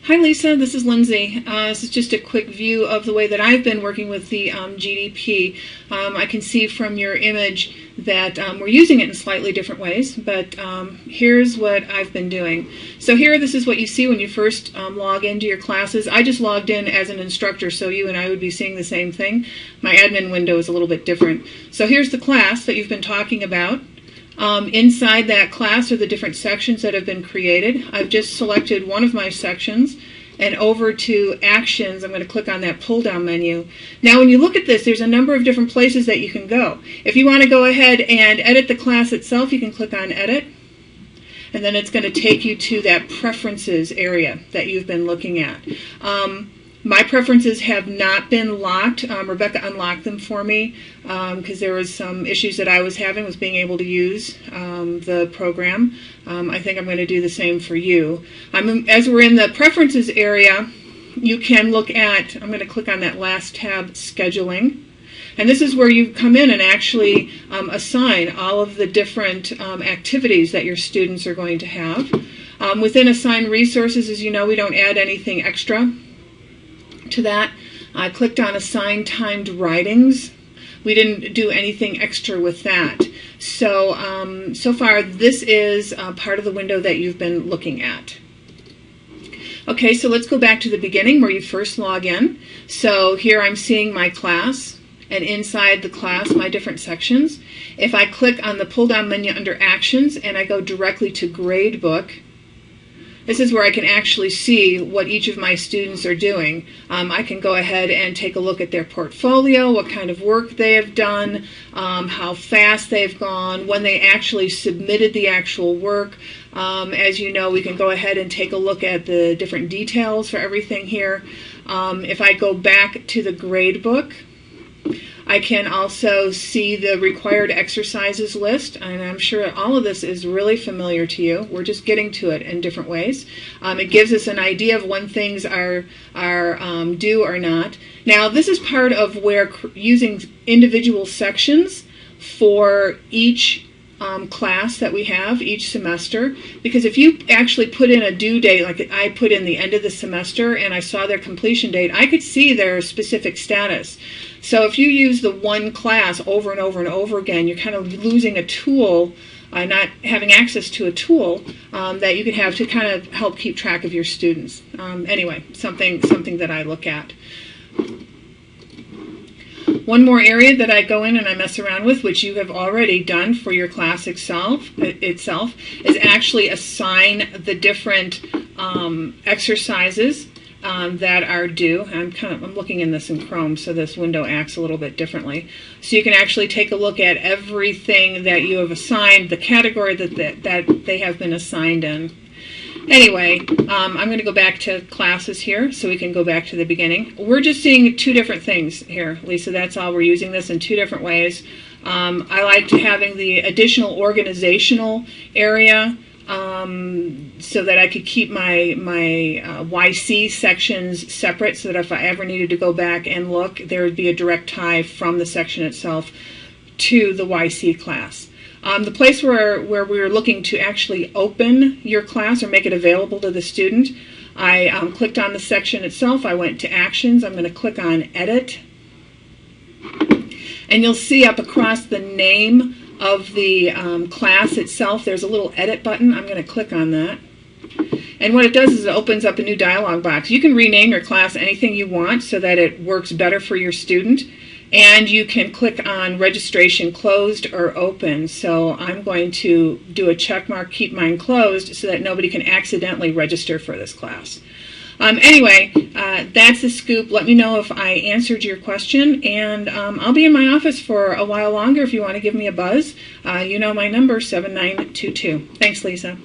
Hi Lisa, this is Lindsay. This is just a quick view of the way that I've been working with the GDP. I can see from your image that we're using it in slightly different ways, but here's what I've been doing. So here, this is what you see when you first log into your classes. I just logged in as an instructor, so you and I would be seeing the same thing. My admin window is a little bit different. So here's the class that you've been talking about. Inside that class are the different sections that have been created. I've just selected one of my sections, and over to Actions, I'm going to click on that pull-down menu. Now when you look at this, there's a number of different places that you can go. If you want to go ahead and edit the class itself, you can click on Edit, and then it's going to take you to that Preferences area that you've been looking at. My preferences have not been locked. Rebecca unlocked them for me because there was some issues that I was having with being able to use the program. I think I'm going to do the same for you. As we're in the preferences area, you can look at, I'm going to click on that last tab, Scheduling. And this is where you come in and actually assign all of the different activities that your students are going to have. Within Assign Resources, as you know, we don't add anything extra to that. I clicked on Assign Timed Writings. We didn't do anything extra with that. So, so far this is part of the window that you've been looking at. Okay, so let's go back to the beginning where you first log in. So here I'm seeing my class, and inside the class my different sections. If I click on the pull-down menu under Actions and I go directly to Gradebook, this is where I can actually see what each of my students are doing. I can go ahead and take a look at their portfolio, what kind of work they have done, how fast they've gone, when they actually submitted the actual work. As you know, we can go ahead and take a look at the different details for everything here. If I go back to the gradebook, I can also see the required exercises list, and I'm sure all of this is really familiar to you. We're just getting to it in different ways. It gives us an idea of when things are due or not. Now, this is part of where using individual sections for each class that we have each semester, because if you actually put in a due date, like I put in the end of the semester and I saw their completion date, I could see their specific status. So if you use the one class over and over and over again, you're kind of losing a tool, not having access to a tool that you can have to kind of help keep track of your students. Anyway, something that I look at. One more area that I go in and I mess around with, which you have already done for your class itself, is actually assign the different exercises that are due. I'm looking in this in Chrome, so this window acts a little bit differently. So you can actually take a look at everything that you have assigned, the category that they have been assigned in. Anyway, I'm going to go back to classes here so we can go back to the beginning. We're just seeing two different things here, Lisa. That's all. We're using this in two different ways. I liked having the additional organizational area so that I could keep my YC sections separate, so that if I ever needed to go back and look, there would be a direct tie from the section itself to the YC class. The place where we're looking to actually open your class or make it available to the student, I clicked on the section itself. I went to Actions. I'm going to click on Edit. And you'll see up across the name of the class itself, there's a little Edit button. I'm going to click on that. And what it does is it opens up a new dialog box. You can rename your class anything you want so that it works better for your student. And you can click on Registration Closed or Open. So I'm going to do a check mark, keep mine closed, so that nobody can accidentally register for this class. Anyway, that's the scoop. Let me know if I answered your question, and I'll be in my office for a while longer if you want to give me a buzz. You know my number, 7922. Thanks, Lisa.